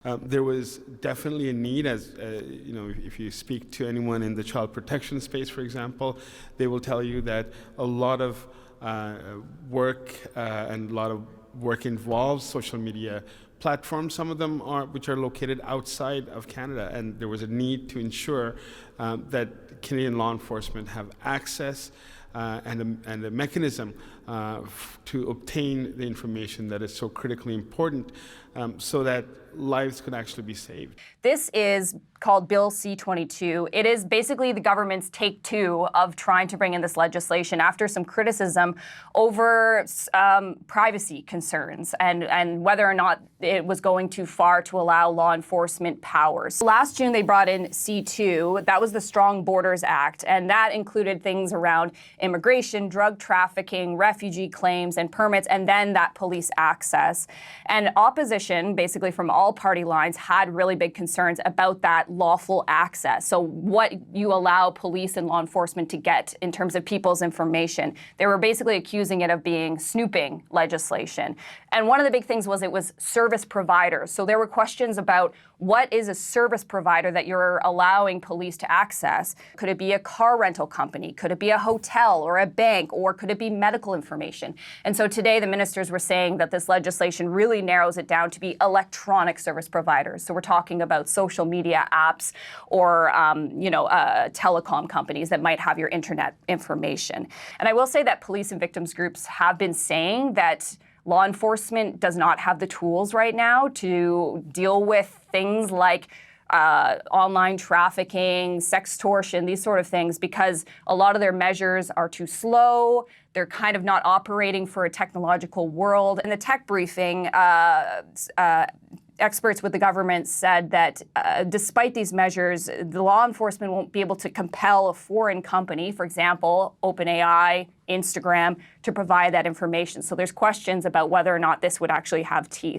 There was definitely a need, as if you speak to anyone in the child protection space, for example, they will tell you that a lot of work involves social media platforms. Some of them which are located outside of Canada, and there was a need to ensure that Canadian law enforcement have access and a mechanism to obtain the information that is so critically important, so that lives could actually be saved. This is called Bill C-22. It is basically the government's take two of trying to bring in this legislation after some criticism over privacy concerns and whether or not it was going too far to allow law enforcement powers. Last June, they brought in C-2. That was the Strong Borders Act, and that included things around immigration, drug trafficking, refugee claims and permits, and then that police access. And opposition, basically from all party lines, had really big concerns about that lawful access. So what you allow police and law enforcement to get in terms of people's information. They were basically accusing it of being snooping legislation. And one of the big things was it was service providers. So there were questions about what is a service provider that you're allowing police to access? Could it be a car rental company? Could it be a hotel or a bank? Or could it be medical information? And so today the ministers were saying that this legislation really narrows it down to be electronic service providers. So we're talking about social media apps or telecom companies that might have your internet information. And I will say that police and victims groups have been saying that law enforcement does not have the tools right now to deal with things like online trafficking, sextortion, these sort of things, because a lot of their measures are too slow. They're kind of not operating for a technological world. In the tech briefing, experts with the government said that despite these measures, the law enforcement won't be able to compel a foreign company, for example, OpenAI, Instagram, to provide that information. So there's questions about whether or not this would actually have teeth.